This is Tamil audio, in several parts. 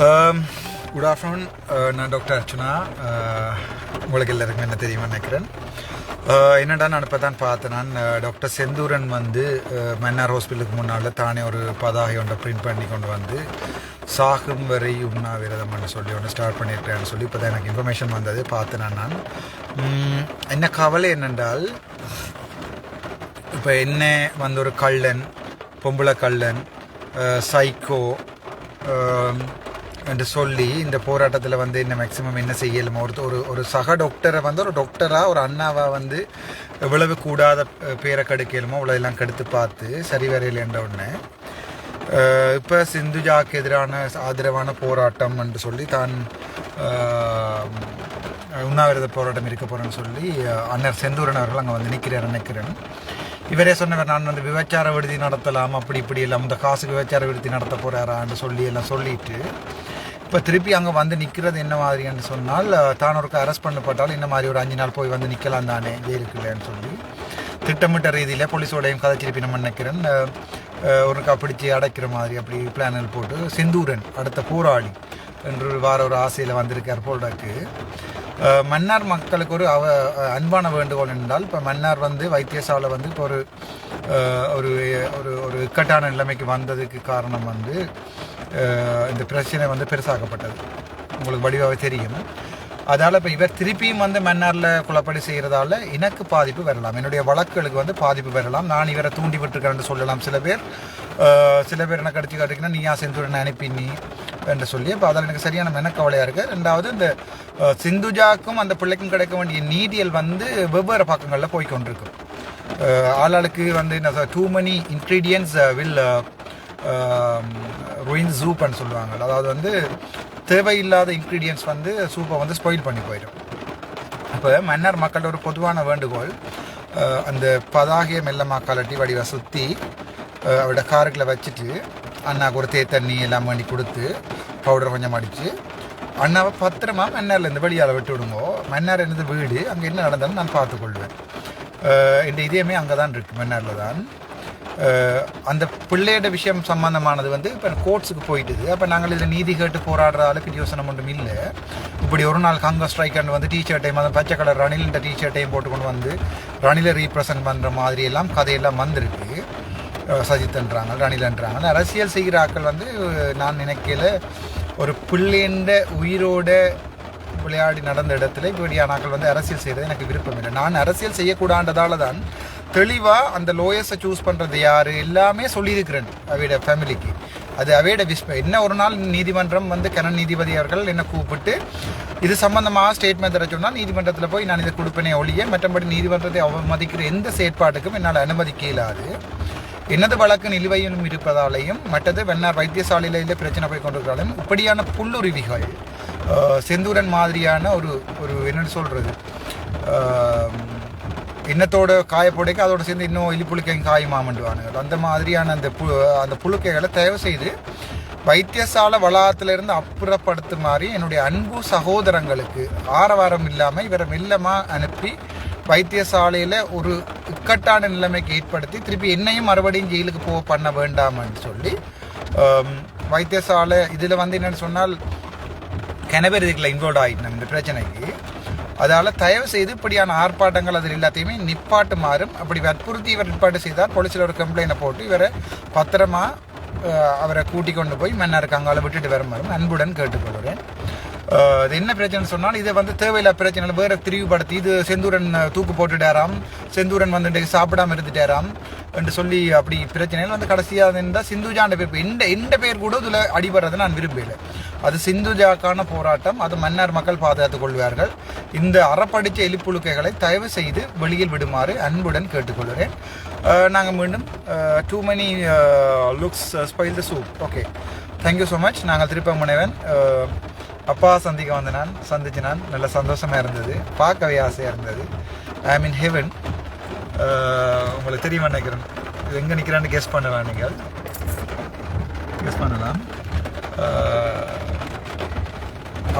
Good afternoon. நான் டாக்டர் அர்ச்சுனா. உங்களுக்கு எல்லாருக்கும் என்ன தெரியுமா நினைக்கிறேன். என்னடா நான் இப்போ தான் பார்த்தேன். நான் டாக்டர் செந்தூரன் வந்து மன்னார் ஹாஸ்பிட்டலுக்கு முன்னால் தானே ஒரு பதாகை ஒன்றை பிரிண்ட் பண்ணி கொண்டு வந்து சாகும் வரை உண்ணாவிரதம்னு சொல்லி ஒன்று ஸ்டார்ட் பண்ணியிருக்கேன்னு சொல்லி இப்போ தான் எனக்கு இன்ஃபர்மேஷன் வந்தது. பார்த்தேன் நான் என்ன கவலை என்னென்றால், இப்போ என்ன வந்து ஒரு கள்ளன், பொம்பளை கள்ளன், சைக்கோ என்று சொல்லி இந்த போராட்டத்தில் வந்து என்ன மேக்ஸிமம் என்ன செய்யலுமோ ஒரு சக டாக்டரை வந்து ஒரு டாக்டராக ஒரு அண்ணாவாக வந்து எவ்வளவு கூடாத பேரை கெடுக்கலுமோ அவ்வளோதெல்லாம் கெடுத்து பார்த்து சரி வரையில் என்ற ஒன்று இப்போ சிந்துஜாக்கு எதிரான ஆதரவான போராட்டம் என்று சொல்லி தான் உண்ணாவிரத போராட்டம் இருக்க போகிறேன்னு சொல்லி அண்ணர் செந்தூரன் அவர்கள் அங்கே வந்து நிற்கிறேன். இவரே சொன்னவர், நான் வந்து விபச்சார விடுதி நடத்தலாம் அப்படி இப்படி எல்லாம் இந்த காசுக்கு விபச்சார விடுதி நடத்த போகிறாரான்னு சொல்லி எல்லாம் சொல்லிட்டு இப்போ திருப்பி அங்கே வந்து நிற்கிறது என்ன மாதிரின்னு சொன்னால், தான் ஒருக்கு அரெஸ்ட் பண்ணப்பட்டால் இந்த மாதிரி ஒரு 5 நாள் போய் வந்து நிற்கலாம் தானே ஜெயிலுக்குள்ளேன்னு சொல்லி திட்டமிட்ட ரீதியில் போலீஸோடையும் கதை திருப்பி நம்ம நினைக்கிறேன் ஒருக்கா பிடிச்சி அடைக்கிற மாதிரி அப்படி பிளானில் போட்டு செந்தூரன் அடுத்த போராளி என்று ஒரு ஆசையில் வந்திருக்கார் போல்டாக்கு. மன்னார் மக்களுக்கு ஒரு அன்பான வேண்டுகோள் என்றால், இப்போ மன்னார் வந்து வைத்தியசாலை வந்து இப்போ ஒரு ஒரு இக்கட்டான நிலைமைக்கு வந்ததுக்கு காரணம் வந்து இந்த பிரச்சனை வந்து பெருசாக்கப்பட்டது, உங்களுக்கு வடிவாக தெரியும். அதால் இப்போ இவர் திருப்பியும் வந்து மன்னாரில் குழப்படி செய்கிறதால எனக்கு பாதிப்பு வரலாம், என்னுடைய வழக்குகளுக்கு வந்து பாதிப்பு வரலாம். நான் இவரை தூண்டி விட்டுருக்கிறேன்னு சொல்லலாம். சில பேர் என்ன கடிச்சு காட்டுக்குன்னா நீயா செந்தூரனை அனுப்பி நீ என்று சொல்லி, இப்போ அதில் எனக்கு சரியான மெனக்கவலையாக இருக்குது. ரெண்டாவது, இந்த சிந்துஜாக்கும் அந்த பிள்ளைக்கும் கிடைக்க வேண்டிய நீதியல் வந்து வெவ்வேறு பக்கங்களில் போய்கொண்டிருக்கும். ஆளாளுக்கு வந்து என்ன too many ingredients will ruin சூப்னு சொல்லுவாங்க. அதாவது வந்து தேவையில்லாத இன்க்ரீடியன்ஸ் வந்து சூப்பை வந்து ஸ்பாயில் பண்ணி போயிடும். இப்போ மன்னர் மக்களோட ஒரு பொதுவான வேண்டுகோள், அந்த பதாகையை மெல்லமா கலட்டி வடிவை சுற்றி அவரோட காருக்குள்ள வச்சுட்டு அண்ணாவுக்கு ஒரு தண்ணி எல்லாம் பண்ணி கொடுத்து பவுடர் கொஞ்சம் அடித்து அண்ணாவை பத்திரமா மன்னார்லேருந்து வெளியால் விட்டு விடுங்கோ. மன்னார் என்னது வீடு, அங்கே என்ன நடந்தாலும் நான் பார்த்துக்கொள்வேன். இந்த இதயமே அங்கே தான் இருக்குது, மன்னாரில் தான். அந்த பிள்ளையோட விஷயம் சம்பந்தமானது வந்து இப்போ கோர்ட்ஸுக்கு போயிட்டுது. அப்போ நாங்கள் இதில் நீதி கேட்டு போராடுறதால பிரியோசனம் ஒன்றும் இல்லை. இப்படி ஒரு நாள் காங்கிரஸ் ஸ்ட்ரைக்கர்னு வந்து டிஷர்ட்டையும் அந்த பச்சை கலர் ரணிலின்ற டிஷர்ட்டையும் போட்டுக்கொண்டு வந்து ரணிலை ரீப்ரசன்ட் பண்ணுற மாதிரி எல்லாம் கதையெல்லாம் வந்திருக்கு. சஜித்ன்றாங்க, ரணிலன்றாங்க. அரசியல் செய்கிற ஆக்கள் வந்து நான் நினைக்கல ஒரு பிள்ளைன்ற உயிரோட விளையாடி நடந்த இடத்துல இப்படியான ஆக்கள் வந்து அரசியல் செய்கிறது எனக்கு விருப்பம் இல்லை. நான் அரசியல் செய்யக்கூடாண்டதால தான் தெளிவாக அந்த லோயர்ஸை சூஸ் பண்ணுறது யார் எல்லாமே சொல்லியிருக்கிறேன் அவையோட ஃபேமிலிக்கு. அது அவையோட என்ன ஒரு நாள் நீதிமன்றம் வந்து கனன் நீதிபதி அவர்கள் என்னை கூப்பிட்டு இது சம்பந்தமாக ஸ்டேட்மெண்ட் தர சொன்னால் நீதிமன்றத்தில் போய் நான் இதை கொடுப்பேனே ஒழிய மற்றபடி நீதிமன்றத்தை அவமதிக்கிற எந்த செயற்பாட்டுக்கும் என்னால் அனுமதிக்க இயலாது. என்னது வழக்கு நிலுவையிலும் இருப்பதாலேயும் மற்றது வெண்ணார் வைத்தியசாலையில் பிரச்சனை போய் கொண்டிருக்கிறாலும் இப்படியான புல்லுருவிகள் செந்தூரன் மாதிரியான ஒரு என்னென்னு சொல்கிறது எண்ணத்தோட காயப்போடைக்கு அதோட சேர்ந்து இன்னும் எலிப்புழுக்கையும் காயுமாமண்டுவானுங்க. அந்த மாதிரியான அந்த புழுக்கைகளை தயவு செய்து வைத்தியசாலை வளாகத்திலிருந்து அப்புறப்படுத்துமாறு என்னுடைய அன்பு சகோதரங்களுக்கு ஆரவாரம் இல்லாமல் இவரை மெல்லமாக அனுப்பி வைத்தியசாலையில் ஒரு இக்கட்டான நிலைமைக்கு ஏற்படுத்தி திருப்பி என்னையும் மறுபடியும் ஜெயிலுக்கு பண்ண வேண்டாம்னு சொல்லி வைத்தியசாலை இதில் வந்து என்னென்னு சொன்னால் கிணபேர் இதுக்குள்ள இன்வால்வ் ஆகிட்டோம் இந்த பிரச்சனைக்கு. அதால் தயவு செய்து இப்படியான ஆர்ப்பாட்டங்கள் அதில் எல்லாத்தையுமே நிப்பாட்டுமாறும், அப்படி வற்புறுத்தி இவர் நிப்பாட்டு செய்தால் போலீஸில் ஒரு கம்ப்ளைண்ட்டை போட்டு இவரை பத்திரமா அவரை கூட்டி கொண்டு போய் மன்னாருக்கு அங்கால விட்டுட்டு வருமாறும் அன்புடன் கேட்டுக்கொள்கிறேன். இது என்ன பிரச்சனை சொன்னால், இதை வந்து தேவையில்லா பிரச்சனை வேறு திரிவுபடுத்தி இது செந்தூரன் தூக்கு போட்டுட்டாராம், செந்தூரன் வந்து சாப்பிடாமல் இருந்துட்டாராம் என்று சொல்லி அப்படி பிரச்சனைகள் வந்து கடைசியாக இருந்தால் சிந்துஜாண்ட பேர் எந்த பேர் கூட இதில் அடிபடுறதை நான் விரும்பலை. அது சிந்துஜாக்கான போராட்டம், அது மன்னார் மக்கள் பாதுகாத்துக் கொள்வார்கள். இந்த அறப்படித்த எலிப்புழுக்கைகளை தயவு செய்து வெளியில் விடுமாறு அன்புடன் கேட்டுக்கொள்கிறேன். நாங்கள் மீண்டும் too many cooks spoil the soup. Okay, thank you so much. நாங்கள் திருப்ப முனைவன் அப்பா சந்திச்சு நான் நல்ல சந்தோஷமாக இருந்தது, பார்க்கவே ஆசையாக இருந்தது. ஐ மீன் ஹெவன். உங்களுக்கு தெரியுமா நினைக்கிறேன், இது எங்கே நிற்கிறான்னு கெஸ் பண்ணலாம், நீங்கள் கெஸ் பண்ணலாம்.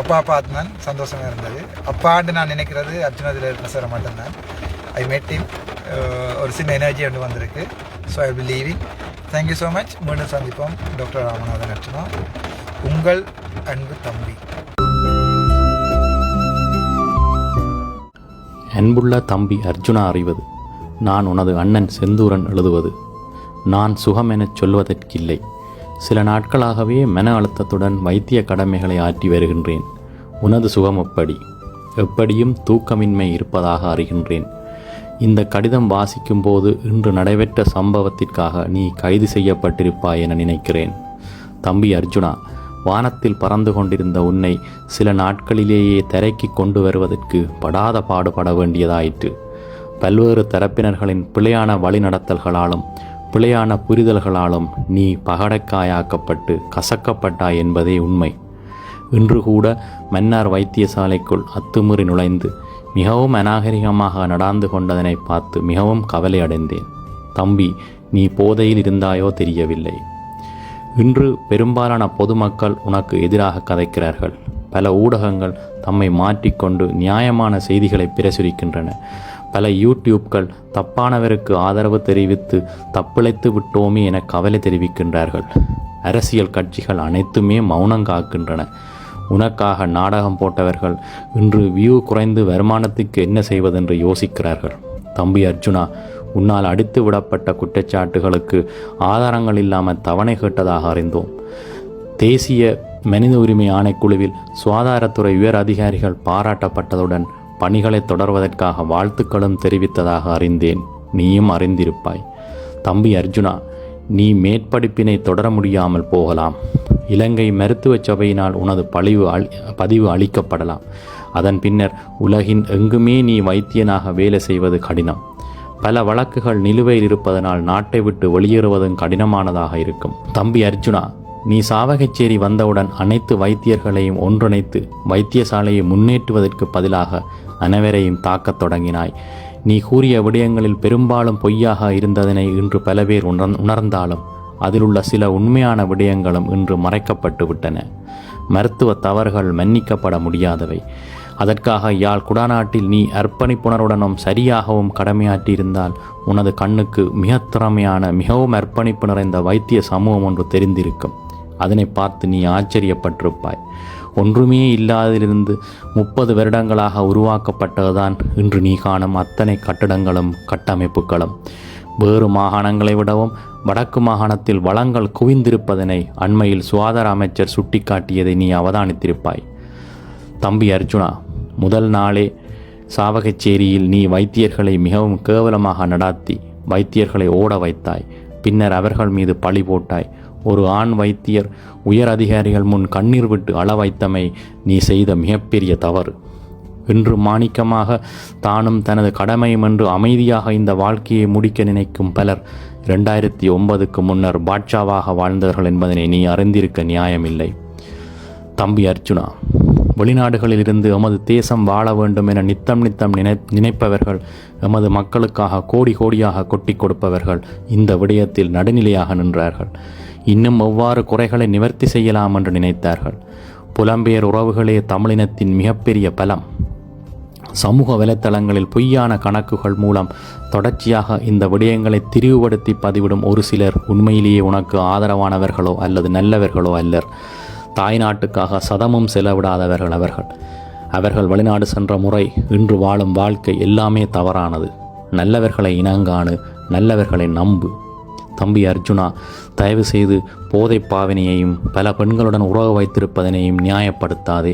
அப்பா பார்த்தேன், சந்தோஷமாக இருந்தது. அப்பாண்டு நான் நினைக்கிறது அர்ஜுனத்தில் இருக்கிற சார் மட்டும்தான். ஐ மெட் ஹிம். ஒரு சின்ன எனர்ஜி ஒன்று வந்திருக்கு. So I will leaving. Thank you so much. மீண்டும் சந்திப்போம். டாக்டர் ராமநாதன் அர்ச்சனா. உங்கள் அன்பு தம்பி. அன்புள்ள தம்பி அர்ஜுனா அறிவது, நான் உனது அண்ணன் செந்தூரன் எழுதுவது. நான் சுகம் எனச் சொல்வதற்கில்லை. சில நாட்களாகவே மன அழுத்தத்துடன் வைத்திய கடமைகளை ஆற்றி வருகின்றேன். உனது சுகம் எப்படியும் தூக்கமின்மை இருப்பதாக அறிகின்றேன். இந்த கடிதம் வாசிக்கும் போது இன்று நடைபெற்ற சம்பவத்திற்காக நீ கைது செய்யப்பட்டிருப்பாய் என நினைக்கிறேன். தம்பி அர்ஜுனா, வானத்தில் பறந்து கொண்டிருந்த உன்னை சில நாட்களிலேயே தரைக்கு கொண்டு வருவதற்கு படாத பாடுபட வேண்டியதாயிற்று. பல்வேறு தரப்பினர்களின் பிழையான வழிநடத்தல்களாலும் பிழையான புரிதல்களாலும் நீ பகடைக்காயாக்கப்பட்டு கசக்கப்பட்டாய் என்பதே உண்மை. இன்று கூட மன்னார் வைத்தியசாலைக்குள் அத்துமீறி நுழைந்து மிகவும் அநாகரிகமாக நடந்து கொண்டதனை பார்த்து மிகவும் கவலை அடைந்தேன். தம்பி, நீ போதையில் இருந்தாயோ தெரியவில்லை. இன்று பெரும்பாலான பொதுமக்கள் உனக்கு எதிராக கதைக்கிறார்கள். பல ஊடகங்கள் தம்மை மாற்றிக்கொண்டு நியாயமான செய்திகளை பிரசுரிக்கின்றன. பல யூடியூப்கள் தப்பானவருக்கு ஆதரவு தெரிவித்து தப்பிழைத்து விட்டோமே என கவலை தெரிவிக்கின்றார்கள். அரசியல் கட்சிகள் அனைத்துமே மௌனம் காக்கின்றன. உனக்காக நாடகம் போட்டவர்கள் இன்று வியூ குறைந்து வருமானத்துக்கு என்ன செய்வதென்று யோசிக்கிறார்கள். தம்பி அர்ஜுனா, உன்னால் அடித்து விடப்பட்ட குற்றச்சாட்டுகளுக்கு ஆதாரங்கள் இல்லாமல் தவணை கேட்டதாக அறிந்தோம். தேசிய மனித உரிமை ஆணைக்குழுவில் சுகாதாரத்துறை உயர் அதிகாரிகள் பாராட்டப்பட்டதுடன் பணிகளை தொடர்வதற்காக வாழ்த்துக்களும் தெரிவித்ததாக அறிந்தேன். நீயும் அறிந்திருப்பாய். தம்பி அர்ஜுனா, நீ மேற்படிப்பினை தொடர முடியாமல் போகலாம். இலங்கை மருத்துவ சபையினால் உனது பதிவு அளிக்கப்படலாம். அதன் பின்னர் உலகின் எங்குமே நீ வைத்தியனாக வேலை செய்வது கடினம். பல வழக்குகள் நிலுவையில் இருப்பதனால் நாட்டை விட்டு வெளியேறுவதும் கடினமானதாக இருக்கும். தம்பி அர்ஜுனா, நீ சாவகச்சேரி வந்தவுடன் அனைத்து வைத்தியர்களையும் ஒன்றிணைத்து வைத்தியசாலையை முன்னேற்றுவதற்கு பதிலாக அனைவரையும் தாக்கத் தொடங்கினாய். நீ கூறிய விடயங்களில் பெரும்பாலும் பொய்யாக இருந்ததனை இன்று பல பேர் உணர்ந்தாலும் அதில் உள்ள சில உண்மையான விடயங்களும் இன்று மறைக்கப்பட்டு விட்டன. மருத்துவ தவறுகள் மன்னிக்கப்பட முடியாதவை. அதற்காக யாழ் குடாநாட்டில் நீ அர்ப்பணிப்புணருடனும் சரியாகவும் கடமையாற்றியிருந்தால் உனது கண்ணுக்கு மிக திறமையான மிகவும் அர்ப்பணிப்பு நிறைந்த வைத்திய சமூகம் ஒன்று தெரிந்திருக்கும். அதனை பார்த்து நீ ஆச்சரியப்பட்டிருப்பாய். ஒன்றுமே இல்லாதிலிருந்து 30 வருடங்களாக உருவாக்கப்பட்டதுதான் இன்று நீ காணும் அத்தனை கட்டடங்களும் கட்டமைப்புகளும். வேறு மாகாணங்களை விடவும் வடக்கு மாகாணத்தில் வளங்கள் குவிந்திருப்பதனை அண்மையில் சுகாதார அமைச்சர் சுட்டிக்காட்டியதை நீ அவதானித்திருப்பாய். தம்பி அர்ஜுனா, முதல் நாளே சாவகச்சேரியில் நீ வைத்தியர்களை மிகவும் கேவலமாக நடாத்தி வைத்தியர்களை ஓட வைத்தாய். பின்னர் அவர்கள் மீது பழி போட்டாய். ஒரு ஆண் வைத்தியர் உயர் அதிகாரிகள் முன் கண்ணீர் விட்டு அள வைத்தமை நீ செய்த மிகப்பெரிய தவறு. இன்று மாணிக்கமாக தானும் தனது கடமையும் என்று அமைதியாக இந்த வாழ்க்கையை முடிக்க நினைக்கும் பலர் 2009க்கு முன்னர் பாட்ஷாவாக வாழ்ந்தவர்கள் என்பதனை நீ அறிந்திருக்க நியாயமில்லை. தம்பி அர்ஜுனா, வெளிநாடுகளில் இருந்து எமது தேசம் வாழ வேண்டும் என நித்தம் நினைப்பவர்கள், எமது மக்களுக்காக கோடி கோடியாக கொட்டி கொடுப்பவர்கள் இந்த விடயத்தில் நடுநிலையாக நின்றார்கள். இன்னும் எவ்வாறு குறைகளை நிவர்த்தி செய்யலாம் என்று நினைத்தார்கள். புலம்பெயர் உறவுகளே தமிழினத்தின் மிகப்பெரிய பலம். சமூக வலைத்தளங்களில் பொய்யான கணக்குகள் மூலம் தொடர்ச்சியாக இந்த விடயங்களை திரிவுபடுத்தி பதிவிடும் ஒரு சிலர் உண்மையிலேயே உனக்கு ஆதரவானவர்களோ அல்லது நல்லவர்களோ அல்லர். தாய்நாட்டுக்காக சதமும் செலவிடாதவர்கள் அவர்கள் வெளிநாடு சென்ற முறை, இன்று வாழும் வாழ்க்கை எல்லாமே தவறானது. நல்லவர்களை இனங்காணு, நல்லவர்களை நம்பு. தம்பி அர்ஜுனா, தயவு செய்து போதை பாவினையையும் பல பெண்களுடன் உறவு வைத்திருப்பதனையும் நியாயப்படுத்தாதே.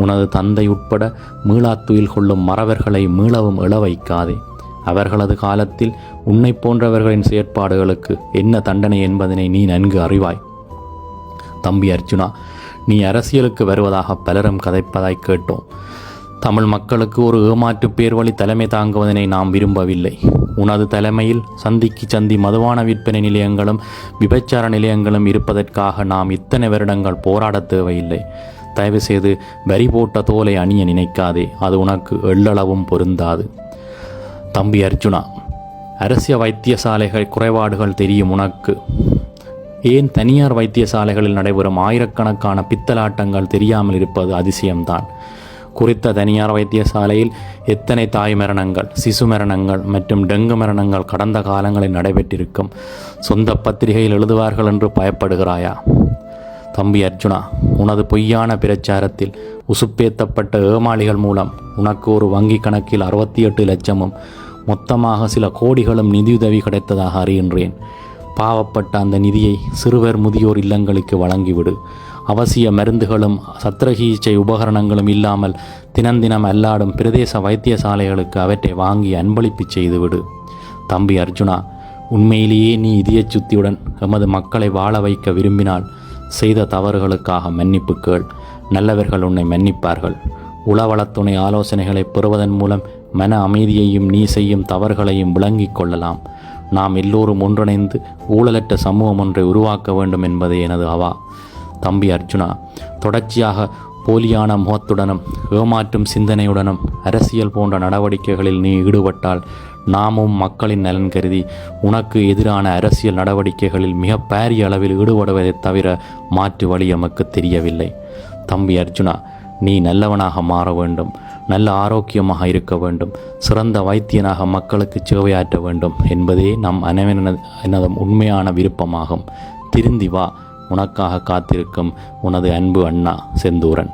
உனது தந்தை உட்பட மீளாத்துயில் கொள்ளும் மறவர்களை மீளவும் எழ வைக்காதே. அவர்களது காலத்தில் உன்னை போன்றவர்களின் செயற்பாடுகளுக்கு என்ன தண்டனை என்பதனை நீ நன்கு அறிவாய். தம்பி அர்ஜுனா, நீ அரசியலுக்கு வருவதாக பலரும் கதைப்பதாய் கேட்டோம். தமிழ் மக்களுக்கு ஒரு ஏமாற்று பேர் வழி தலைமை தாங்குவதனை நாம் விரும்பவில்லை. உனது தலைமையில் சந்திக்கு சந்தி மதுபான விற்பனை நிலையங்களும் விபச்சார நிலையங்களும் இருப்பதற்காக நாம் இத்தனை வருடங்கள் போராட தேவையில்லை. தயவு செய்து வரி போட்ட தோலை அணிய நினைக்காதே. அது உனக்கு எள்ளளவும் பொருந்தாது. தம்பி அர்ஜுனா, அரசியல் வைத்தியசாலைகள் குறைபாடுகள் தெரியும் உனக்கு. ஏன் தனியார் வைத்தியசாலைகளில் நடைபெறும் ஆயிரக்கணக்கான பித்தலாட்டங்கள் தெரியாமல் இருப்பது அதிசயம்தான். குறித்த தனியார் வைத்தியசாலையில் எத்தனை தாய் மரணங்கள், சிசு மரணங்கள் மற்றும் டெங்கு மரணங்கள் கடந்த காலங்களில் நடைபெற்றிருக்கும். சொந்த பத்திரிகையில் எழுதுவார்கள் என்று பயப்படுகிறாயா? தம்பி அர்ஜுனா, உனது பொய்யான பிரச்சாரத்தில் உசுப்பேத்தப்பட்ட ஏமாளிகள் மூலம் உனக்கு ஒரு வங்கி கணக்கில் 68 லட்சமும் மொத்தமாக சில கோடிகளும் நிதியுதவி கிடைத்ததாக அறிகின்றேன். பாவப்பட்ட அந்த நிதியை சிறுவர் முதியோர் இல்லங்களுக்கு வழங்கிவிடு. அவசிய மருந்துகளும் சத்திரசிகிச்சை உபகரணங்களும் இல்லாமல் தினந்தினம் அல்லாடும் பிரதேச வைத்தியசாலைகளுக்கு அவற்றை வாங்கி அன்பளிப்பு செய்துவிடு. தம்பி அர்ஜுனா, உண்மையிலேயே நீ இதயச் சுத்தியுடன் எமது மக்களை வாழ வைக்க விரும்பினால் செய்த தவறுகளுக்காக மன்னிப்பு கேள். நல்லவர்கள் உன்னை மன்னிப்பார்கள். உளவளத்துணை ஆலோசனைகளை பெறுவதன் மூலம் மன அமைதியையும் நீ செய்யும் தவறுகளையும் விளங்கிக் கொள்ளலாம். நாம் எல்லோரும் ஒன்றிணைந்து ஊழலற்ற சமூகம் ஒன்றை உருவாக்க வேண்டும் என்பதே எனது அவா. தம்பி அர்ஜுனா, தொடர்ச்சியாக போலியான முகத்துடனும் ஏமாற்றும் சிந்தனையுடனும் அரசியல் போன்ற நடவடிக்கைகளில் நீ ஈடுபட்டால் நாமும் மக்களின் நலன் கருதி உனக்கு எதிரான அரசியல் நடவடிக்கைகளில் மிக பாரிய அளவில் ஈடுபடுவதைத் தவிர மாற்று வழி எமக்கு தெரியவில்லை. தம்பி அர்ஜுனா, நீ நல்லவனாக மாற வேண்டும், நல்ல ஆரோக்கியமாக இருக்க வேண்டும், சிறந்த வைத்தியனாக மக்களுக்கு சேவையாற்ற வேண்டும் என்பதே நம் அனைவரினதும் உண்மையான விருப்பமாகும். திருந்தி வா. உனக்காக காத்திருக்கும் உனது அன்பு அண்ணா செந்தூரன்.